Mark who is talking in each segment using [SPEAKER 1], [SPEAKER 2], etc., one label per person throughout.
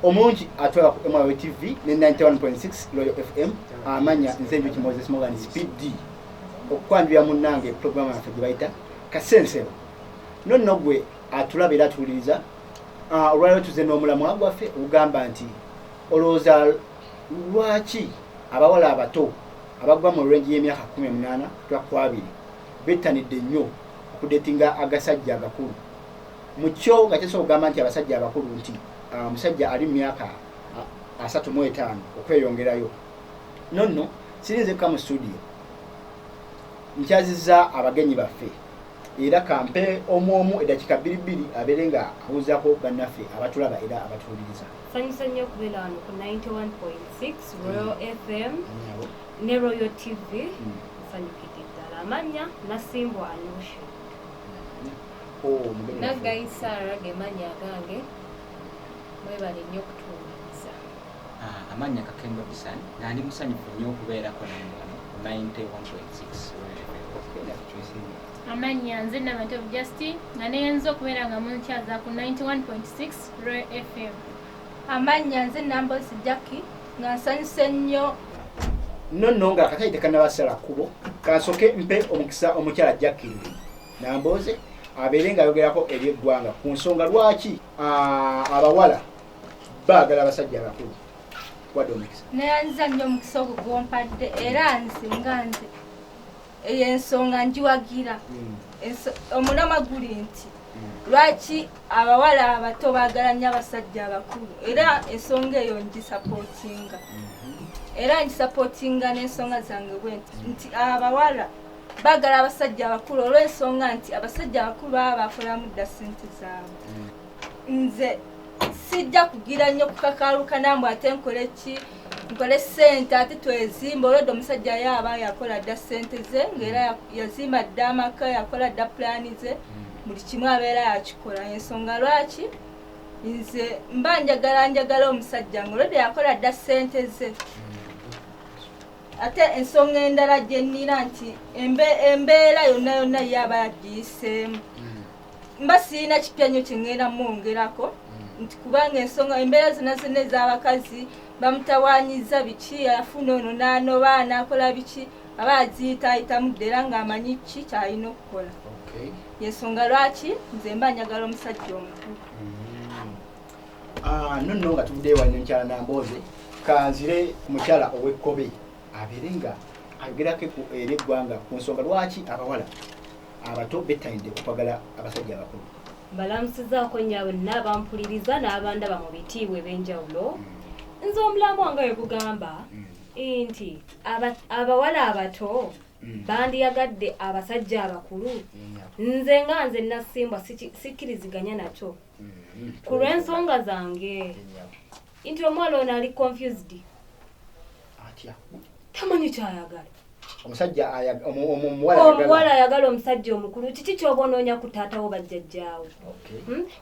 [SPEAKER 1] omungi atwala ku MRW TV ne 91.6 Royal FM amanya nzenju kimoze Morgan Speed D okwanjira munnange program yaffe gye bayita kasensero nonno gwe atulabira atuliriza olwaliro tuze n'omulamwa gwaffe ugamba nti olowooza lwaki abawala abato abagwa mu range y'emyaka 18 twakwabiri bettanidde nnyo okudetinga agasajja agakulu mukyo nga kyeso ogamba nti abasajja abakulu nti omusajja ali mu myaka 35 okweyongerayo nonno sirinze ka mu studio nkyaziza abagenyi baffe era kampe omu edakika 2 abere nga abuuzako bannaffe abatulaba era abatuliriza
[SPEAKER 2] sanyusa nnyo okubeera wano ku 91.6 Royal FM ne Royal TV sanyukidde ddala amanya nasimbwa Anusha
[SPEAKER 3] nagaisara gemanya gange mwebale nnyo okutuuliriza
[SPEAKER 4] amanya kakemba bisani nandi musanyufu nnyo okubeerako namu 91.6
[SPEAKER 3] amanya nze Abato Justin nga neyenza okubeera nga munkyaza ku 91.6 Royal FM.
[SPEAKER 5] Amanya nze Nambozi Jackie nga nsanyuse nnyo
[SPEAKER 1] nonno nga akatayite kannabasala kubo kansoke mpe omukisa omukyala Jackie Namboze abeere nga ayogerako eri eggwanga ku nsonga lwaki abawala baagala abasajja abakulu wadde omukisa
[SPEAKER 5] neyanza nnyo omukisa ogwo gwompadde era nsinga nze eyo ensonga njiwagira omulamwa guli nti lwaki abawala abato baagala nnyo abasajja abakulu era ensonga eyo ngisapootinga era ngisapootinga n'ensonga zange bwenti nti abawala baagala abasajja abakulu olw'ensonga nti abasajja abakulu baba bakolamu dda ssente zaabwe nze sijja kugira nnyo kukakaaluka nambu ate nkole ssente ate twezimba olwedde omusajja yaaba yakola dda ssente ze ng'era yazimba dda amaka yakola dda pulaani ze buli kimu abeera yakikola ensonga lwaki nze mba njagala omusajja ng'olwedde yakola dda ssente ze ate ensonga endala gye nnina nti embeera yonna yaaba yagiyiseemu mba sirina kipya nnyo kye ŋŋenda mwongerako nti kubanga ensonga embeera zonna ez'abakazi bamutawaanyiza biki yafuna ono n'anoba n'akola biki aba aziyitaayitamu dda era ng'amanyi ki kyalina okukola yensonga lwaki nze mba njagala omusajja omukulu
[SPEAKER 1] nonno nga tuvuddeyo wano mukyala Namboze kanzire ku mukyala ow'ekkobe abeere nga ayogerako eri eggwanga ku nsonga lwaki abawala abato bettanidde okwagala abasajja abakulu
[SPEAKER 2] mbalamusizaako nnyabwe n'abampuliriza n'abandaba mu bitiibwa eb'enjawulo nze omulamu wange we gugamba nti abawala abato bandiyagadde abasajja abakulu nze nga nze nasimbwa sikkiriziganya nakyo ku lw'ensonga zange nti omwana ono ali confused
[SPEAKER 1] atya
[SPEAKER 2] tamanyi kyayagala
[SPEAKER 1] omuwala
[SPEAKER 2] ayagala omusajja omukulu kiki kyoba onoonya ku taatawo bajjajjaawo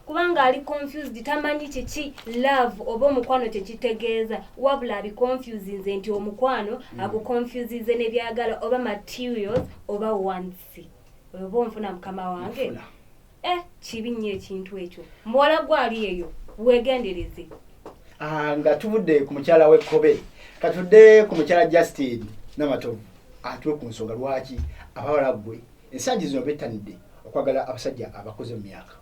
[SPEAKER 2] kubanga ali confused tamanyi kiki love oba omukwano kyekitegeeza wabula abi confusinze nti omukwano aguconfusize ne byagala oba materials oba wansi oba onfuna mukama wange kibi nnyo ekintu ekyo muwala gwali eyo weegendereze
[SPEAKER 1] nga tuvudde ku mukyala w'ekkobe katudde ku mukyala Justin Namatovu atwe ku nsonga lwaki abawala gwe ensangi zino bettanidde okwagala abasajja abakoze mu myaka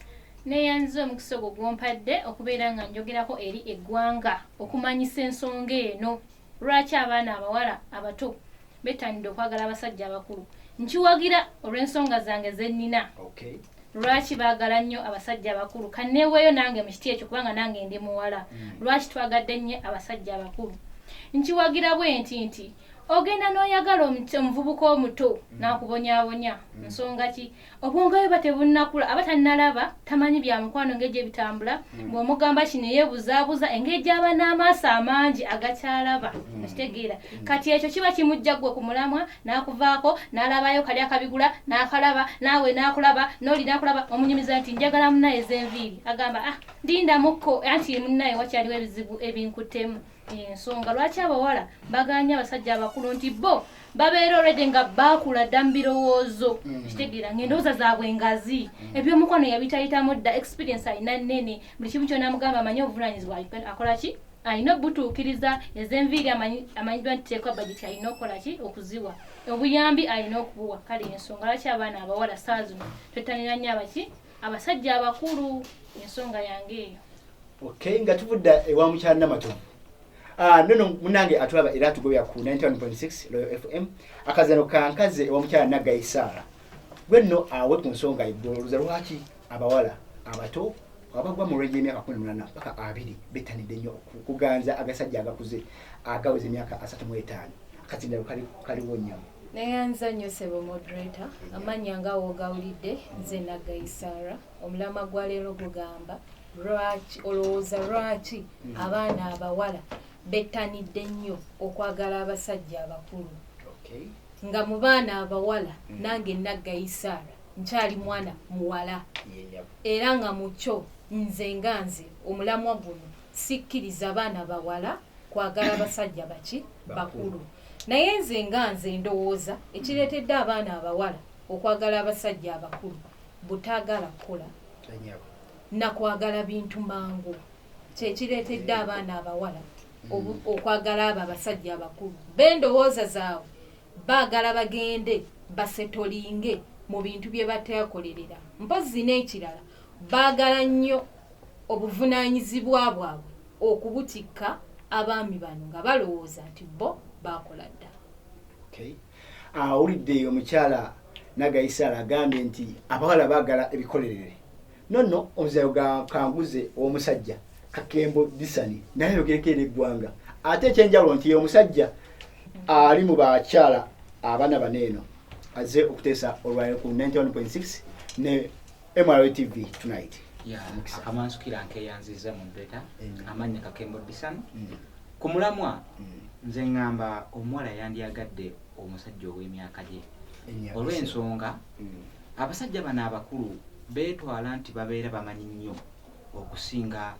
[SPEAKER 3] neyanza omukisa ogwo gwompadde okubeera nga njogerako eri eggwanga okumanyisa ensonga eno lwaki abaana abawala abato bettanidde okwagala abasajja abakulu nkiwagira olw'ensonga zange ze nnina lwaki baagala nnyo abasajja abakulu kanneeweeyo nange mu kiti ekyo kubanga nange ndi muwala lwaki twagadde nnyo abasajja abakulu nkiwagira bwe nti ogenda n'oyagala omuvubuka omuto n'akubonyaabonya nsonga ki obwongo bwe batebunnakula aba tannalaba tamanyi bya mukwano ng'ejje bitambula bw'omugamba kino yeebuzaabuza engeri gy'aba n'amaaso amangi agakyalaba okitegeera kati ekyo kiba kimujja ggwe ku mulamwa n'akuvaako n'alabayo kali akabigula n'akalaba naawe n'akulaba n'oli n'akulaba omunyumiza nti njagala munnaye ez'enviiri agamba ndindamukko anti munnaye wakyaliwo ebizibu ebinkuttemu ensonga lwaki abawala baganya abasajja abakulu nti bo babeera already nga baakula dda mu birowoozo kitegeera ng'endowooza zaabwe engazi ebyomukwano yabitayitamu dda experience alina nnene buli kimu kyonna mugamba amanyi obuvunaanyizibwa akola ki alina obutuukiriza ez'enviiri amanyiddwa nti teekwa bajeti alina okukola ki okuziwa obuyambi alina okubuwa kale ensonga lwaki abaana abawala saa zino twettanira nnyo abaki abasajja abakulu ensonga yange eyo.
[SPEAKER 1] Okay, nga tuvudda ewa mukyala Namato. Nono munange atulaba era tugobya ku 91.6 Royal FM akazano kankaze ewa mukyala Nagaisara. Gwenno awe ku nsonga y'eddoluza lwaki abawala abato abagwa mu rege emyaka 18 paka 2 betanidde nnyo kuganza agasajja agakuze agaweze emyaka 35 akatindalo kaliwo nnyo.
[SPEAKER 2] Neyanza nnyo sebo moderator amanya nga wogawulidde nze Nagaisara omulama gwa leero gugamba lwaki olowooza lwaki abaana abawala bettanidde nnyo okwagala abasajja abakulu.
[SPEAKER 1] Okay.
[SPEAKER 2] Nga mu baana abawala nange Nagaisara nkyali mwana muwala era nga mucyo nze nganze omulamwa guno sikkiriza abaana bawala kwagala abasajja baki bakulu. Naye nze nganze ndowooza ekireetedde abaana abawala okwagala abasajja abakulu butaagala kukola nakwagala bintu mangu kyekireetedde abaana abawala okwagala abo abasajja abakulu b'endowooza zaabwe baagala bagende basetolinge mu bintu bye bateekolerera mpozi n'ekirala baagala nnyo obuvunaanyizibwa bwabwe okubutikka abaami bano nga balowooza nti bo baakola dda.
[SPEAKER 1] Okay. Ulidde omukyala Nagaisara agambye nti abawala baagala ebikolerere. Nono omuzayo kanguze omusajja Kakembo Disani naye yogerekere eggwanga ate ekyenjawulo nti omusajja ali mu bakyala abaana baneeno aze okuteesa olwayo ku 91.6 ne MRO TV tonight.
[SPEAKER 4] Akamansikira nkeyanziza mu mpeta amanya Kakembo Disani ku mulamwa nze ngamba omuwala yandyagadde omusajja ow'emyaka gye olw'ensonga abasajja bano abakulu beetwala nti babeera bamanyi nnyo okusinga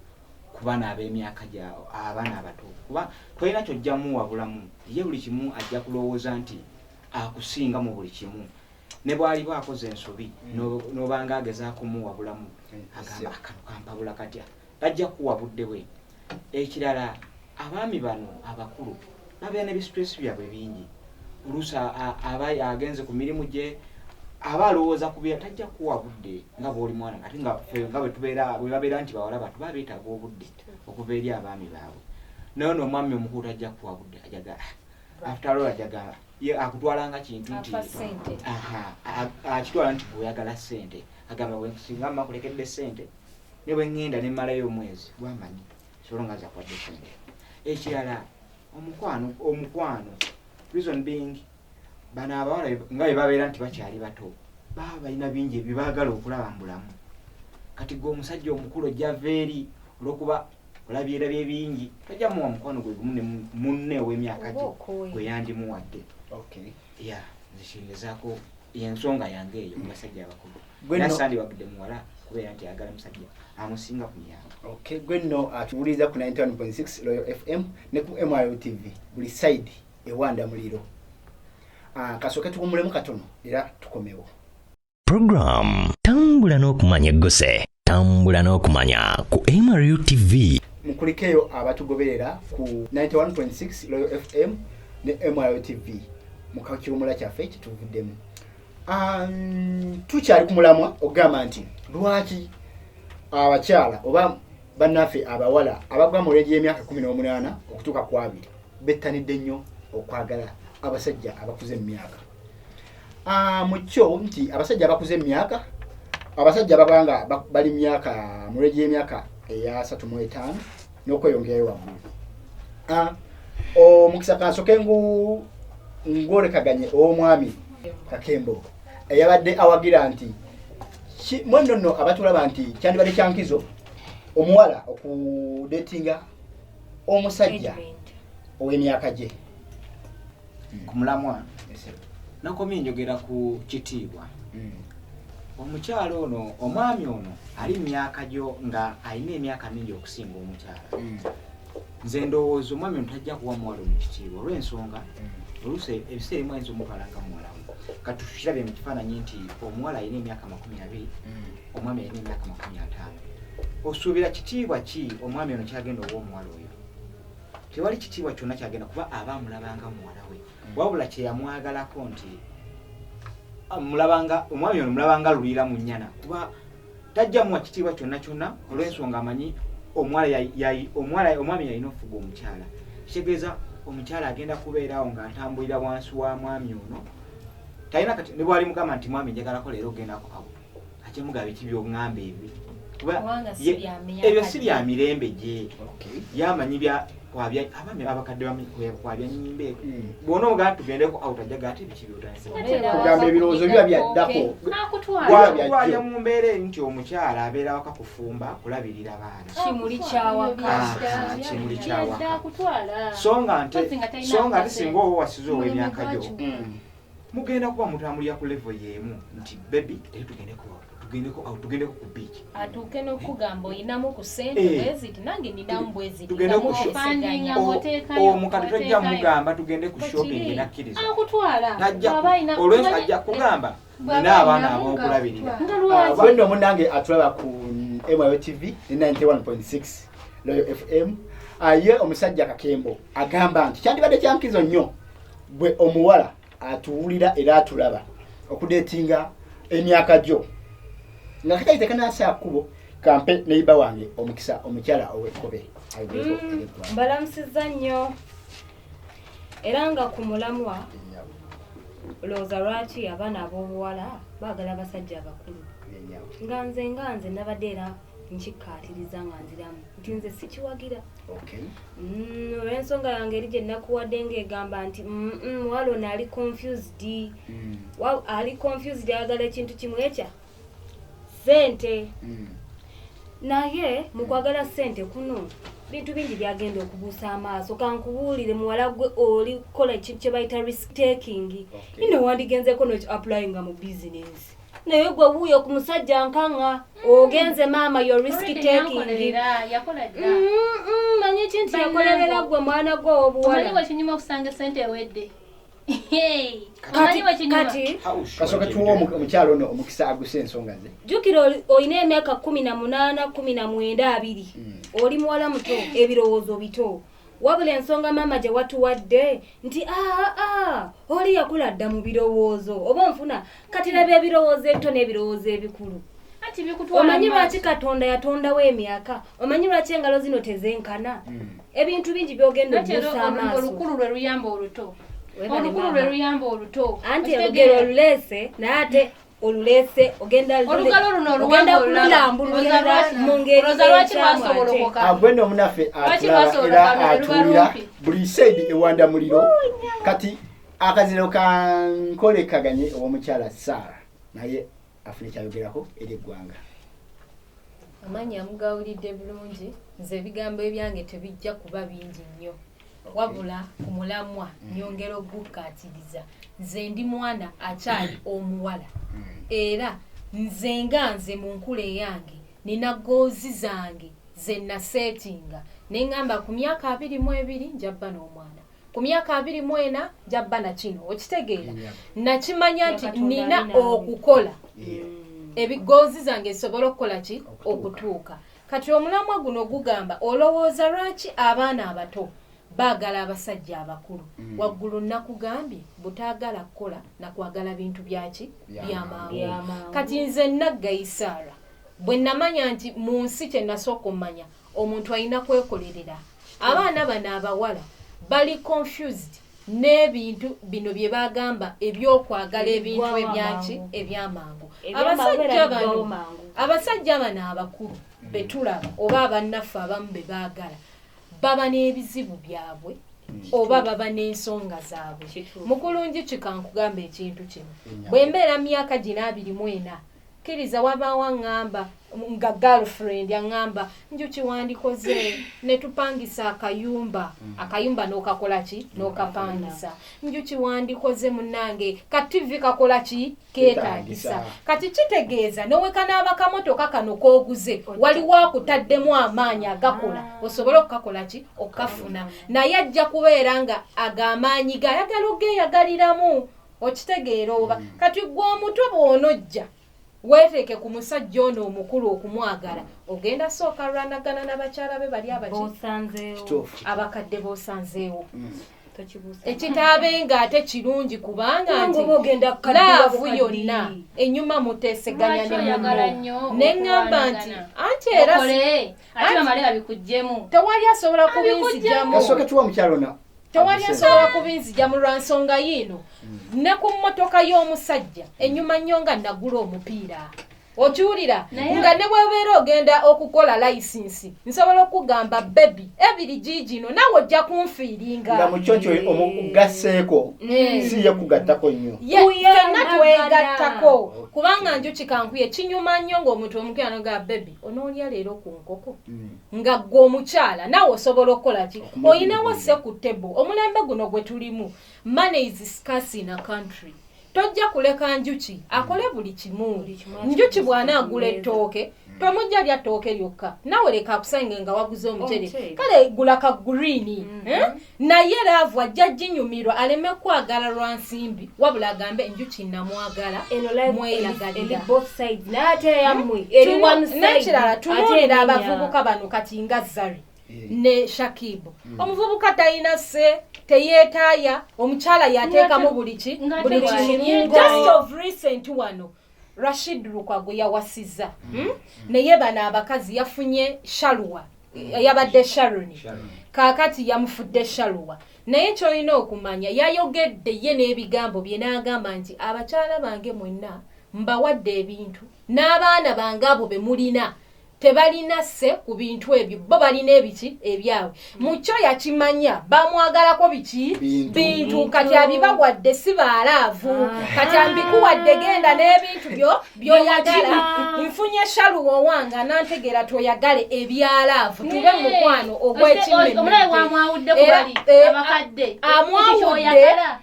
[SPEAKER 4] ku baana ab'emyaka gyabwe abaana abato kuba tolina kyojjamu wabulamu ye buli kimu ajja kulowooza nti akusinga mu buli kimu ne bw'ali bwakoze ensobi n'obanga agezaako muwabulamu agamba akano kampabula katya ajja kuwa budde bwe. Ekirala abaami bano abakulu babeera n'ebistress byabwe bingi oluusi aba agenze ku mirimu gye aba alowooza kubeera tajja kuwa budde nga bw'oli mwana ate nga bwe babeera nti bawala batu babeetaaga obudde okuva eri abaami baabwe naye n'omwami omukulu tajja kuwa budde ajaga after all ajaga ye akutwalanga kintu nti akitwala nti bw'oyagala ssente agamba bwe singa mma kulekedde ssente ne bwe ŋŋenda ne mmalayo omwezi bwamanyi solonga za kwadde ssente. Ekirala omukwano reason being bano abawala nga bwe babeera nti bakyali bato baba balina bingi bye baagala okulaba mu bulamu kati gwe omusajja omukulu ojja veeri olw'okuba olabyerabye bingi tajja muwa mukwano gwe gumu ne munne ow'emyaka gye gwe yandimuwadde. Ya nzikirizaako y'ensonga yange eyo mu basajja abakulu nasandi wagudde muwala kubeera nti ayagala musajja amusinga ku myaka.
[SPEAKER 1] Gwe nno atuwuliriza ku 91.6 Royal FM ne ku MRO TV buli side ewanda muliro. Kasooke tukumulemu katono era tukomewo.
[SPEAKER 6] Program tambula n'okumanya eggose tambula n'okumanya ku MRO TV.
[SPEAKER 1] Mukulikeyo abatugoberera ku 91.6 Royal FM ne MRO TV mukakiwumula kyaffe kituvuddemu. Tukyali ku mulamwa ogamba nti lwaki abakyala oba bannaffe abawala abagwa mu rege y'emyaka 18 okutuuka ku 2 bettanidde nnyo okwagala abasajja abakuze mu myaka. Mukyo nti abasajja abakuze emyaka abasajja babanga bali myaka mu rege y'emyaka eya 35 n'okweyongerayo waggulu. Omukisa Kansoke ngolekaganye omwami Kakembo eyabadde awagira nti mwenno abatulaba nti kyandibadde kyankizo omuwala okudetinga omusajja ow'emyaka gye.
[SPEAKER 4] Ku mulamwa nakomye njogera ku kitiibwa omukyalo ono omwami ono ali myaka gyo nga alina emyaka mingi okusinga omukyala nze ndowooza omwami ono tajja kuwa muwala mu kitiibwa olw'ensonga oluusi ebiseera ebimu ayinza omutwalanga muwalawe kati tukirabye mu kifaananyi nti omuwala alina emyaka 20 omwami alina emyaka 50 osuubira kitiibwa ki omwami ono kyagenda owa omuwala oyo tewali kitiibwa kyonna kyagenda kuba aba amulabanga muwala we wabula kyeyamwagalako nti omwami ono mulabanga lulira mu nnyana kuba tajja muwa kitiibwa kyonna kyonna olw'ensonga amanyi omwami yalina ofuga omukyala kitegeeza omukyala agenda kubeerawo ng'atambulira wansi wa mwami ono talina kati ne bwali mugamba nti mwami njagalako leero ogendako kawo ate mugaba biki by'oŋŋamba ebyo ebyo si bya mirembe gye yamanyi abaami abakadde kwabya nnyimbe bwona omugamba tugendeko awutajjaga ate biki
[SPEAKER 1] kugamba ebirowoozo biba byaddako
[SPEAKER 4] wajja mu mbeera eri nti omukyala abeera waka kufumba kulabirira baana
[SPEAKER 2] kimuli kyawaka
[SPEAKER 4] songa nti singa owo wasize ow'emyaka gyo mugenda kuba mutambulira ku level y'emu nti baby tugendeko ku beach
[SPEAKER 7] atuuke n'okugamba oyinamu ku ssente bweziti nange ninamu bweziti
[SPEAKER 4] omukati tojja mugamba tugende ku shopping nakkiriza olw'ensi ajja kugamba nina abaana ab'okulabirira
[SPEAKER 1] bwendo omunange atulaba ku MYO TV 91.6 Loyo FM ye omusajja Kakembo agamba nti kyandibadde kyankizo nnyo bwe omuwala atuwulira era atulaba okudeetinga emyaka gyo nga kataite kanasa kubo kampe neiba wange omukisa omukyala owekkobe
[SPEAKER 2] mbalamusiza nnyo era nga ku mulamwa looza lwaki abaana ab'obuwala baagala abasajja abakulu nga nze nabadde era nkikkaatiriza nga nziramu nti nze sikiwagira olw'ensonga yange eri gye nnakuwadde ng'egamba nti muwala ono ali confused ayagala ekintu kimu ekya sente naye mu kwagala sente kuno bintu bingi byagenda okubuusa amaaso kankubuulire muwala gwe oli kukola ekintu kye bayita risk taking ino wandigenzeeko nokiapplyinga mu bizinesi naye gwe wuuyo ku musajja nkanga ogenze maama yo risk taking manyi ekintu yakolerera gwe mwana gwe obuwala
[SPEAKER 3] kinyuma okusanga sente ewedde
[SPEAKER 2] kati
[SPEAKER 1] kasoka tuwo omukyalo ono omukisa aguse ensonga ze
[SPEAKER 2] jukira olina emyaka 18 19 20 oli muwala muto ebirowoozo bito wabula ensonga maama gye watuwadde nti oli yakula dda mu birowoozo oba nfuna kati laba ebirowoozo ebito n'ebirowoozo ebikulu omanyi lwaki katonda yatondawo emyaka omanyi lwaki engalo zino tezenkana ebintu bingi byogenda okubuusa amaaso
[SPEAKER 3] olukulu lwe luyamba oluto olukulu lwe luyamba oluto
[SPEAKER 2] anti olugero oluleese naye ate oluleese ogenda kululambululira mu ngeri
[SPEAKER 1] agwenda omunaffe atulaba era atuulira buli saidi ewanda muliro kati akaziro kankolekaganye ow'omukyala Saara naye afune kyayogerako eri eggwanga
[SPEAKER 7] amanyi amugawulidde bulungi nze ebigambo ebyange tebijja kuba bingi nnyo wabula ku mulamwa nyongera okukkaatiriza nze ndi mwana akyali omuwala era nze nga nze mu nkula eyange nina goozi zange ze naseetinga neŋŋamba ku myaka 22 njabba n'omwana ku myaka 24 njabba na kino okitegeera nakimanya nti nina okukola ebigoozi zange zisobola okukola ki okutuuka kati omulamwa guno gugamba olowooza lwaki abaana abato baagala abasajja abakulu waggulu nakugambye butaagala kukola nakwagala bintu byaki byamangu kati nze naggayi Saara bwe namanya nti mu nsi kye nasooka ommanya omuntu alina kwekolerera abaana bano abawala bali confused n'ebintu bino bye bagamba ebyokwagala ebintu ebyaki ebyamangu abasajja bano abakulu betulaba oba abannaffe abamu be baagala baba n'ebizibu byabwe oba baba n'ensonga zaabwe mukulungi kikankugamba ekintu kino bwe mbeera myaka gino 24 kiriza wabawa ngamba nga girlfriend yangamba njuki wandikoze ne tupangisa akayumba nokakola ki nokapangisa njuki wandikoze munange kativi kakola ki ketagisa kati kitegeeza nowekana abakamotoka kano koguze waliwo akutaddemu amaanyi agakola osobola okukakola ki okafuna naye ajja kubeera nga agamaanyi gayagala ogeyagaliramu okitegeera oba kati gwe omuto bw'onojja weteeke ku musajja ono omukulu okumwagala ogenda sooka lwanagana n'abakyala be bali abakadde b'osanzeewo ekitaabe ng'ate kirungi kubanga nti laavu yonna ennyuma muteeseganya neŋŋamba nti anti era tewali asobola kubinzijjamu tewali asobola kubinzijjamu lwa nsonga yiino ne ku mmotoka y'omusajja ennyuma nnyo nga nagula omupiira okiwulira nga ne bwebeera ogenda okukola layisinsi nsobola okugamba bebi ebiri giigino naawe ojja kunfiiringa
[SPEAKER 1] nga mukyokyo omugasseeko siye kugattako nnyo
[SPEAKER 7] fenna twegattako kubanga njuki kankuye kinyuma nnyo ng'omuntu omukira noga bebi onoolya leero ku nkoko nga gwe omukyala naawe osobola okukola ki oyinawo se ku tebo omulembe guno gwe tulimu money is scarce in a country tojja kuleka njuki akole buli kimu njuki bw'anaagula ettooke tomujja lya ttooke lyokka nawe leka akusange nga waguze omucere kale gula ka gurini naye laavu ajja ginyumirwa aleme kwagala lwa nsimbi wabula agambe enjuki namwagala mweyagalira nekirala tunuulira abavubuka bano kati nga Zari ne Shakibu omuvubuka talina se teyeetaaya omukyala yateekamu buli kimu just of recent wano Rashid Lukwago yawasiza naye bano abakazi yafunye Shaluwa yabadde Sharoni kaakati yamufudde Shaluwa naye kyolina okumanya yayogedde ye n'ebigambo bye n'agamba nti abakyala bange mwenna mbawadde ebintu n'abaana bange abo be mulina tebalina se ku bintu ebyo bo balina ebiki ebyabwe mucyo yakimanya bamwagalako biki bintu kati abibawadde si baalaavu kati ambikuwadde genda n'ebintu byoyagala nfunye Shaluwa owange nantegeera toyagale ebyalaavu tube mukwano ogw'ekimembe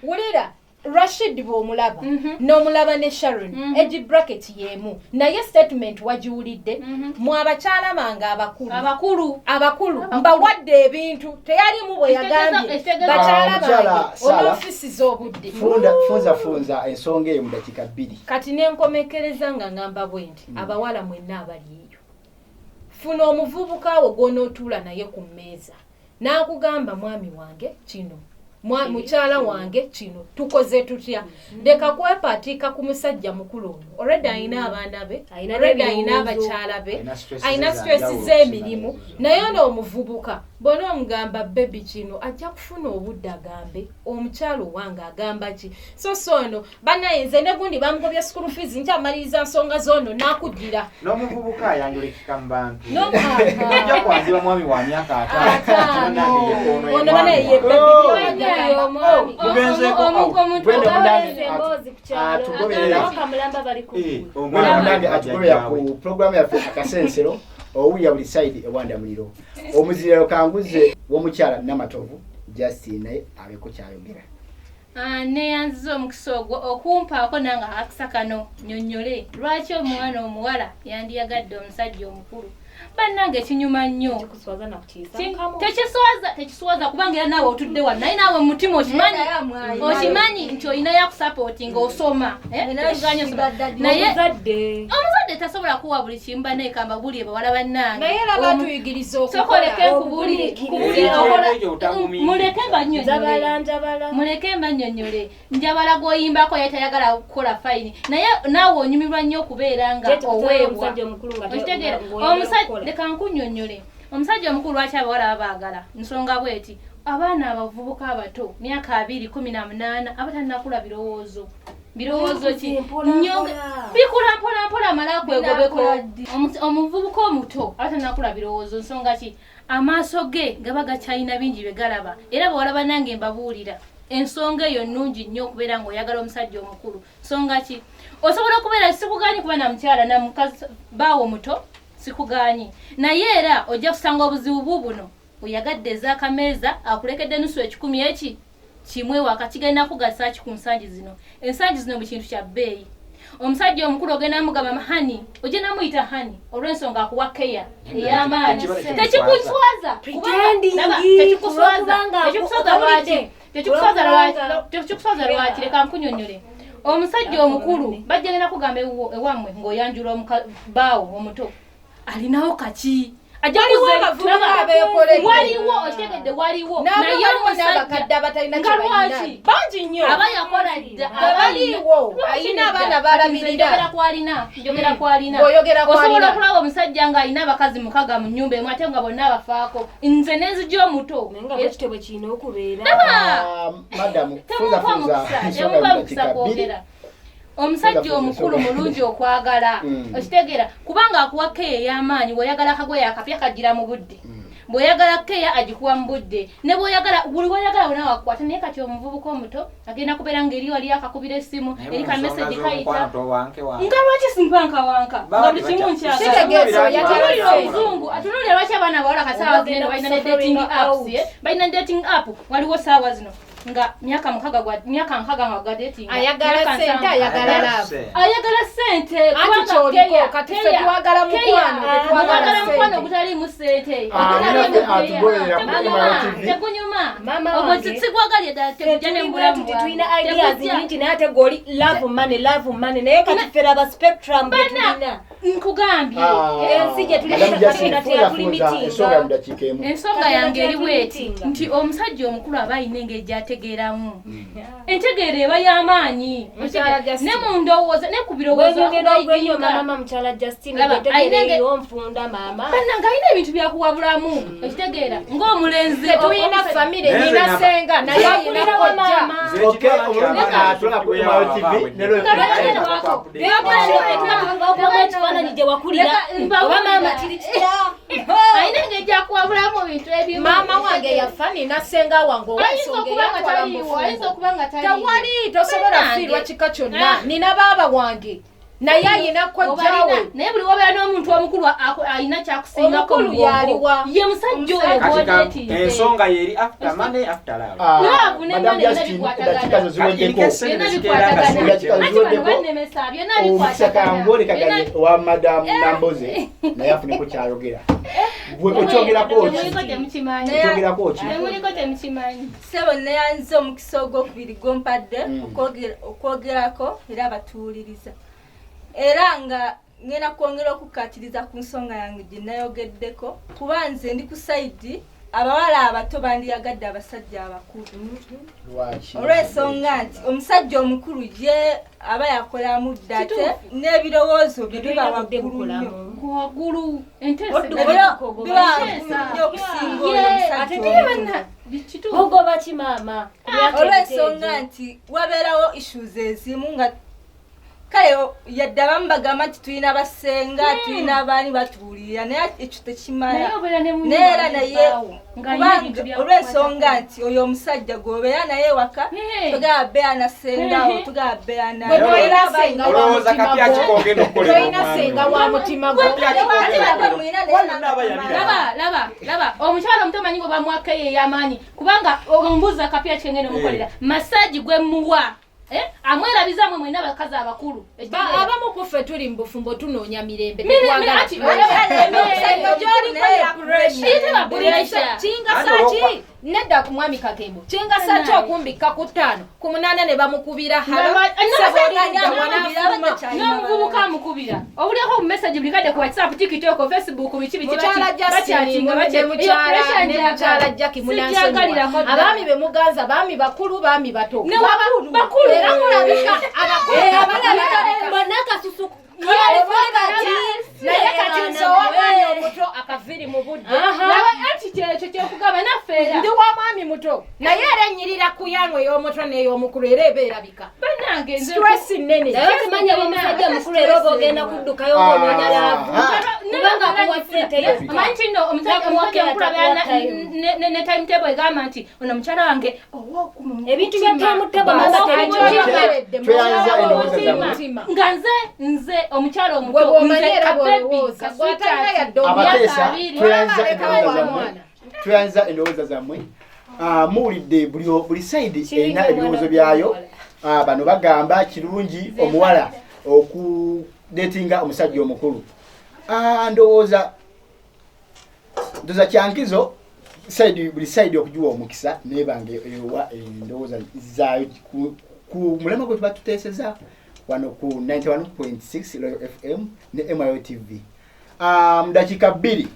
[SPEAKER 7] wulira Rashid bw'omulaba n'omulaba ne Sharon egi bracket yemu naye statement wagiwulidde mu abakyala bange abakulu mbawadde ebintu teyalimu bwe yagambye bakyala bange onoofisiza obudde
[SPEAKER 1] funza ensonga eyo mu dakiika 2
[SPEAKER 7] kati nenkomekereza nga ngamba bwe nti abawala mwenna abali eyo funa omuvubuka wo gw'onootuula naye ku mmeeza n'akugamba mwami wange kino mukyala wange kino tukoze tutya leka kwepatiika ku musajja mukulu ono already ayina abaana be already ayina abakyala be ayina stress z'emirimu naye ono omuvubuka bona omugamba bebi kino ajja kufuna obudde agambe omukyala owange agamba ki so ono banayenze ne gundi bamugobya school fees nkyamaliriza nsonga z'ono n'akudira
[SPEAKER 4] n'omuvubuka ayanjulekeka mu bantu ojja kwanzibwa mwami wa myaka 5
[SPEAKER 7] ono banaye ye bebi
[SPEAKER 1] atugobera ku programu yaffe akasensero owulira buli side ewanda muliro omuziriro kanguze w'omukyala Namatovu Justin naye abeko kyayogera
[SPEAKER 3] neyanziza omukisa ogwo okumpaako nange akisa kano nnyonnyole lwaki omwana omuwala yandiyagadde omusajja omukulu bannange ekinyuma nnyo tekiswaza kubanga era naawe otudde wano naye naawe mutima okimanyi nti olina yakusapootinga osoma naye omuzadde tasobola kuwa buli kimu banekamba buli ebawala bannange muleke mbanyonyole njabala g'oyimbako ye tayagala kukola fayini naye naawe onyumirwa nnyo okubeera nga oweebwa leka nkunnyonnyole omusajja omukulu lwaki abawala babaagala nsonga bweti abaana abavubuka abato myaka 2-18 abatanakula birowoozo ki bikula mpolampola amala kwegobeko omuvubuka omuto abatanakula birowoozo nsonga ki amaaso ge gaba gakyalina bingi bye galaba era bawala bannange mbabuulira ensonga eyo nnungi nnyo okubeera ng'oyagala omusajja omukulu nsonga ki osobola okubeera kisibuga sikuganyi kuba na mukyala na mukazi bawo muto sikuganyi naye era ojja kusanga obuzibu bubuno oyagadde ez'akameeza akulekedde nusu ekikumi eki kimwe wakakigenda kugasa ki ku nsangi zino ensangi zino mu kintu kya bbeeyi omusajja omukulu ogenda mugamba hani ojja namuyita hani olw'ensonga akuwa keya ey'amaanyi tekikuswaza tekikuswaza lwaki leka nkunyonyole omusajja omukulu bajjagenda kugamba ewammwe ng'oyanjula baawo omuto alinawo kaki waliwo okitegedde waliwo naye omusajja bangi nnyo aba yakola dda
[SPEAKER 5] abaliwo ayina abaana balabirira
[SPEAKER 3] njogera kwalina osobola okulaba omusajja ng'alina abakazi 6 mu nnyumba emu ate nga bonna abafaako nze n'enzija omuto
[SPEAKER 2] ekitebwe kirina okubeera
[SPEAKER 3] temuva mukisa kwogera omusajja omukulu mulungi okwagala okitegeera kubanga akuwa keya ey'amaanyi bw'oyagala akagoye akapya kagira mu budde bw'oyagala keya agikuwa mu budde ne bw'oyagala buli w'oyagala wonna wakwata naye kati omuvubuka omuto agenda kubeera ng'eri wali akakubira essimu eri ka message kayita nga lwaki simpankawanka nga buli kimu nkyagala omuzungu atunuulira lwaki abaana bawala kasaawa zino balina ne dating apps balina dating app waliwo saawa zino nga myaka 6 nga gwa dating
[SPEAKER 5] ayagala sente
[SPEAKER 3] ayagala sente
[SPEAKER 5] kubanga kati ffe twagala
[SPEAKER 3] mukwano ogutaliimu sente tegunyuma sigwagalye ddala tegujja ne mubulamu
[SPEAKER 2] tulina ideas nyingi naye ate goli love money naye kati ffe aba spectrum betulina
[SPEAKER 3] nkugambye
[SPEAKER 2] ensije tulina
[SPEAKER 3] ensonga yange eri bweti nti omusajja omukulu aba ayina engeri ategeeramu entegeera eba y'amaanyi ne mu ndowooza ne ku birowoozo
[SPEAKER 2] mama mukyala Justin nfunda mama
[SPEAKER 3] bannanga alina ebintu byakuwabulamu ekitegeera ng'omulenzi
[SPEAKER 5] tulina famire nina senga naye ayina kojja
[SPEAKER 2] ekifaananyi gye wakulira oba mama kiri
[SPEAKER 3] ayina engeri gyakuwabulamu ebintu ebimu
[SPEAKER 5] maama wange yafa nina senga wange
[SPEAKER 3] ayinza okuba nga
[SPEAKER 5] tewali tosobola fiirwa kika kyonna nina baaba wange naye ayina kojjawe
[SPEAKER 3] naye buli wabeera n'omuntu omukulu ayina kyakusingako
[SPEAKER 5] omukulu yaliwa
[SPEAKER 3] ye musajja oyo bwodetize
[SPEAKER 4] ensonga yeri after money after love
[SPEAKER 3] laavu n'emmane byonna bikwatagana
[SPEAKER 1] wa madamu Namboze naye afuneko kyayogera okyogerako
[SPEAKER 3] temukimanyi
[SPEAKER 5] sebo neyanze omukisa ogwokubiri gwompadde okwogerako era abatuwuliriza era nga ngenda kwongera okukatiriza ku nsonga yange gye nayogeddeko kuba nze ndi ku sayidi abawala abato bandiyagadde abasajja abakulu olw'ensonga nti omusajja omukulu ye aba yakolamu dda ate n'ebirowoozo bye biba waggulu
[SPEAKER 2] ogoba ki maama
[SPEAKER 5] olw'ensonga nti wabeerawo issues ezimu nga kale yadde abamu bagamba nti tulina basenga tulina abaani batuwulirira naye ekyo tekimala neera naye kubanga olw'ensonga nti oyo omusajja gwobeera naye waka tugaba beera na sengawo tugaba beera
[SPEAKER 7] tolina senga wa mutima gwo
[SPEAKER 3] laba omukyala omuto manyi bwe bamwakayo ey'amaanyi kubanga ombuuza kapya kengenda omukolera masaji gwe muwa amwerabiza mwe mwena abakazi abakulu
[SPEAKER 7] abamu kuffe tuli mu bufumbo tunoonya mirembe kingasaki nedda ku mwami Kakembo kingasaki okumbika ku 5 ku 8 ne bamukubira
[SPEAKER 3] n'omuvubuka amukubira obulyako mu message buli kadde ku WhatsApp, TikTok, Facebook
[SPEAKER 7] mukyala Jackie Munansonyiwa abaami be muganza baami bakulu baami bato
[SPEAKER 3] bakulu
[SPEAKER 7] era mulabika
[SPEAKER 2] banakasusuku
[SPEAKER 5] naye kati nsowaani omuto akaviri mu budde
[SPEAKER 3] anti kyekyo kyokugaba naffeera
[SPEAKER 5] ndi wa mwami muto naye era ennyirira ku yange ey'omuto n'ey'omukulu era eba erabika
[SPEAKER 3] bannange
[SPEAKER 5] stress nnene
[SPEAKER 2] naye kimanya omusajja mukulu era oba ogenda kuddukayo ng'onoonya laavu kubanga akuwa ssente
[SPEAKER 3] amanyi kino omusajja omukulu ne timetable egamba nti ono mukyala wange
[SPEAKER 2] ebintu bya timetable mama
[SPEAKER 3] nga nze omukyalo omuto
[SPEAKER 1] abateesa tuyanza endowooza zammwe muwulidde buli side erina ebirowoozo byayo. Bano bagamba kirungi omuwala okudetinga omusajja omukulu. Ndowooza kyankizo buli side okugiwa omukisa nebange ewa endowooza zaayo ku mulema gwe tuba tuteeseza wano ku 91.6 Royal FM ne MRO TV. Mu dakiika 2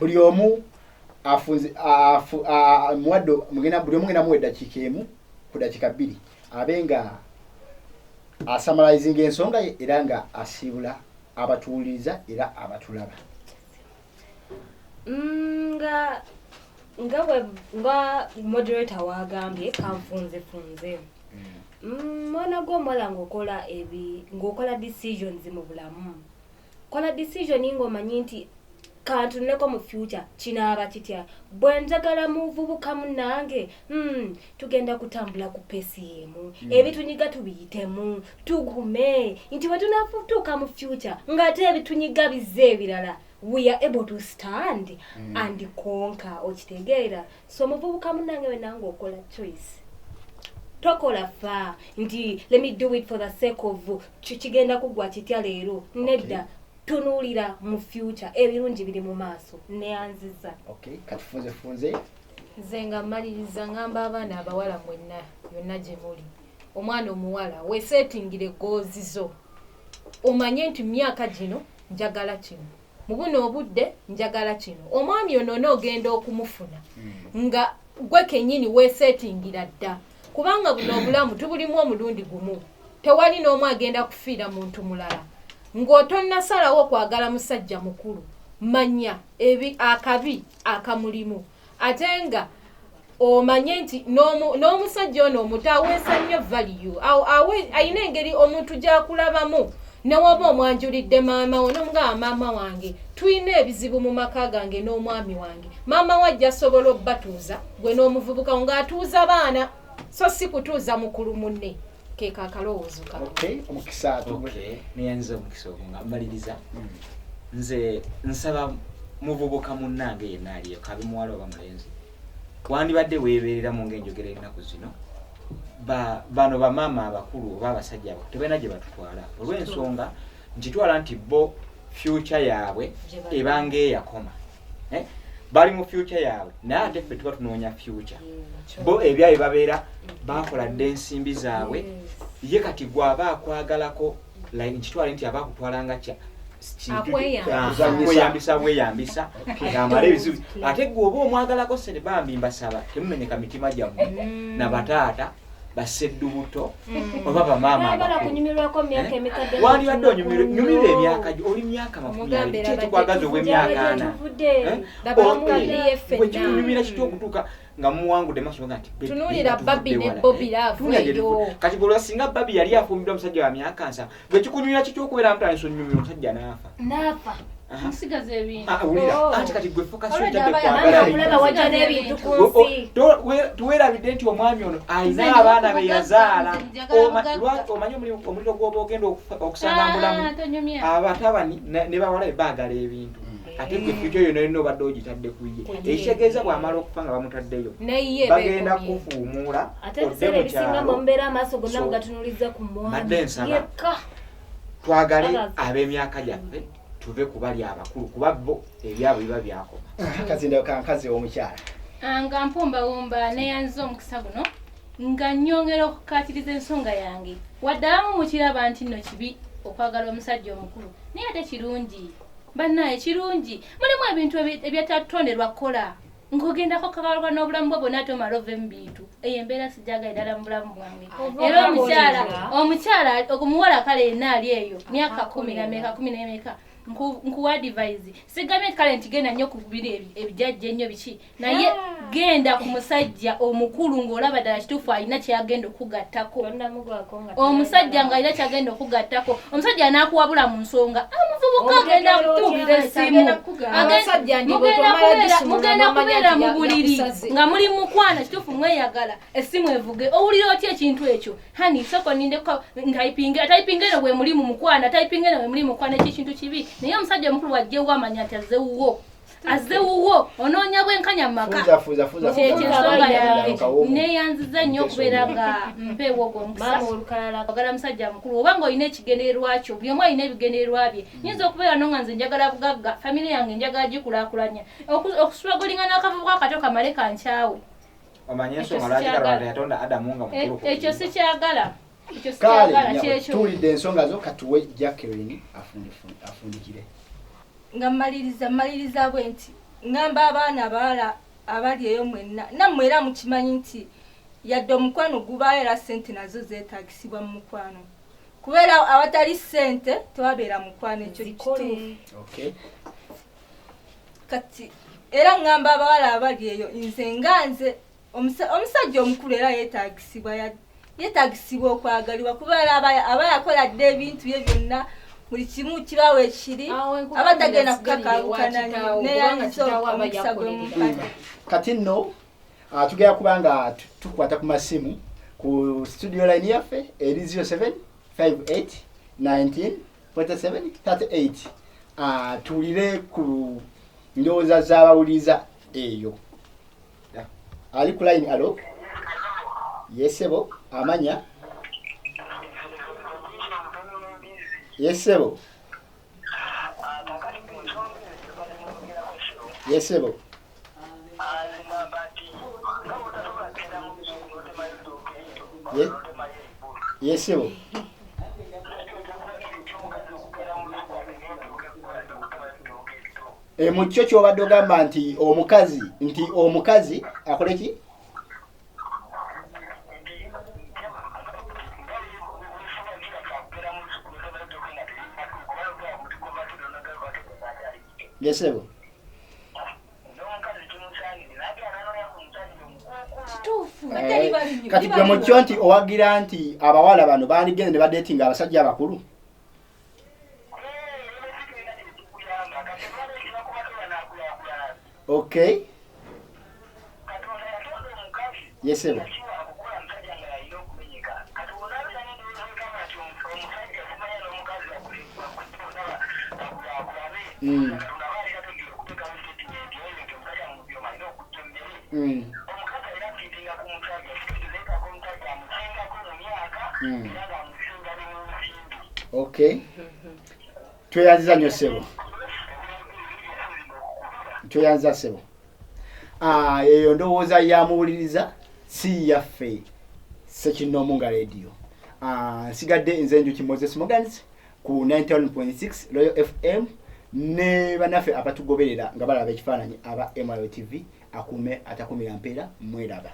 [SPEAKER 1] buli omu afunze muwaddo mugenda buli omu ngenda muwa eddakiika emu ku dakiika 2 abenga asummarizing ensonga ye era nga asiibula abatuwuliriza era abatulaba.
[SPEAKER 2] nga moderator wagambye kanfunze mwana gw'omuwala ng'okola decisions mu bulamu. Kola decision ng'omanyi nti kantuneko mu future kinaaba kitya. Bwe njagala muvubuka munnange tugenda kutambula ku pesi yemu ebitunyiga tubiyitemu tugume nti bwe tunafutuuka mu future ng'ate ebitunyiga bizze ebirala we are able to stand and conquer. Okitegeera so muvubuka munnange we nange okola choice tokola fa nti let me do it for the sake of kigenda kugwa kitya leero nedda tunuulira mu future ebirungi biri mu maaso neyanziza.
[SPEAKER 1] Kati funze
[SPEAKER 7] nze nga mmaliriza ngamba abaana abawala mwenna yonna gye muli omwana omuwala weesetingire goozi zo omanye nti myaka gino njagala kino mu buno obudde njagala kino. Omwami ono n'ogenda okumufuna nga gwe kennyini weesetingira dda kubanga buno obulamu tubulimu omulundi gumu tewali n'omu agenda kufiira muntu mulala. Ng'otonnasalawo okwagala musajja mukulu manya akabi akamulimu ate nga omanye nti n'omusajja ono omuto aweesa nnyo value ayina engeri omuntu gy'akulabamu. Newoba omwanjulidde maama wo nomugamba maama wange tulina ebizibu mu maka gange n'omwami wange maama wajja asobola obbatuuza gwe n'omuvubuka ng'atuuza baana so si kutuuza mukulu munne. Keka akalowoozo
[SPEAKER 1] omukisa
[SPEAKER 4] neyanza omukisa ogwo nga mmaliriza nze nsaba muvubuka munnange yenna aliyo kabe muwala oba mulenzi wandibadde weebeerera mu ng'enjogera ennaku zino bano bamaama abakulu oba abasajja abakulu tebalina gye batutwala olw'ensonga nkitwala nti bo future yaabwe ebanga eyakoma bali mu future yaabwe naye ate ffe tuba tunoonya future bo ebyayo babeera bakola dde ensimbi zaabwe ye kati gw'aba akwagalako nkitwale nti aba akutwalanga kweyambisa bweyambisa amala ebizibu ate gwe oba omwagalako sente bambi mbasaba temumenyeka mitima gyammwe nabataata baseddubuto oba bamaama wandibadde onyumira emyaka gyo oli myaka 20 kyekikwagaza obw'emyaka 4 wekikunyumira kitya okutuuka nga muwangudde maaso nga nti
[SPEAKER 7] tunuulira Babi ne Bobby Love
[SPEAKER 4] kati gwe singa Babi yali afumbidwa omusajja wa myaka 7 wekikunyumira kitya okubeera mutane nsonyumira omusajja n'afa
[SPEAKER 3] musigaza ebintu
[SPEAKER 4] ate kati gwe fokasi tuweerabidde nti omwami ono alina abaana be yazaala omanyi omuliro gw'oba ogenda okusanga mulamu abatabani ne bawala be baagala ebintu ate gwe future yonna olina obadde ogitadde ku ye ekitegeeza bw'amala okufa nga bamutaddeyo bagenda kufuumuula madde nsaba twagale ab'emyaka gyaffe tuve kubali abakulu kuba bo ebyabo biba byakoma.
[SPEAKER 1] Kazinda kankazi omukyala
[SPEAKER 3] nga mpumbawumba neyanza omukisa guno nga nnyongera okukatiriza ensonga yange waddamu mukiraba nti nno kibi okwagala omusajja omukulu naye ate kirungi bannaye kirungi mulimu ebintu ebyatatonderwa kukola ng'ogendako kakalwa n'obulamu bwo bwonna ate omala ova mu bintu eyo embeera sijagaye ddala mu bulamu bwange era omukyala omuwala kale yenna ali eyo myaka 10 na myaka 10 n'emeka nkuwa advise sigambye kale nti genda nnyo kubira ebijajja ennyo biki naye genda ku musajja omukulu ng'olaba ddala kituufu alina kyagenda okugattako omusajja ng'alina kyagenda okugattako omusajja anaakuwabula mu nsonga agenda kutuubira essimu mugenda kubeera mu buliri nga muli mukwana kituufu mweyagala essimu evuge owulira otya ekintu ekyo hani soko nindeko ntayipinga eno bwe muli mu mukwana tayipinga eno bwe muli mu mukwana ekintu kibi naye omusajja omukulu wajjewo amanya nti azewuwo onoonya bwenkanya mu maka kyensonga yange neeyanziza nnyo okubeera nga mpeewo ogwo omukisa ogala musajja mukulu oba ng'olina ekigendererwa kyo buli omu alina ebigendererwa bye nyinza okubeera no nga nze njagala bugagga famire yange njagala gikulaakulanya okusulagolinga n'akavubuka akato kamale kankyawe ekyo sikyagala
[SPEAKER 1] tuwulidde ensonga zo katuwe Jacqueline afundikire
[SPEAKER 5] nga maliriza bwe nti ngamba abaana abawala abali eyo mwenna nammwe era mukimanyi nti yadde omukwano gubaayo era ssente nazo zeetagisibwa mu mukwano kubeera awatali ssente tewabeera mukwano ekyo kituufu kati era ngamba abawala abali eyo nze nganze omusajja omukulu era yeetagisibwa okwagalibwa kubeera aba yakola dde ebintu bye byonna buli kimu kibaawo ekiri abatagenda kukakaalukana neyanyiza omukisa gw'omukadde
[SPEAKER 1] kati nno tugenda kuba nga tukwata ku masimu ku studio line yaffe eri 0758194738 tuwulire ku ndowooza z'abawuliriza eyo ali ku line alo yesebo amanya yesebo yesebo mu kyo ky'obadde ogamba nti omukazi akole ki yesebo kati gwe mu kyo nti owagira nti abawala bano bandigende ne badeetinga abasajja abakulu okay yesebo okay tweyanziza nnyo sebo tweyanziza sebo eyo ndowooza yamuwuliriza si yaffe Ssekinoomu radio nsigadde nze Njuki Moses Morgans ku 91.6 Royal FM ne banaffe abatugoberera nga balaba ekifaananyi aba MRO TV akume atakumira mpeera mweraba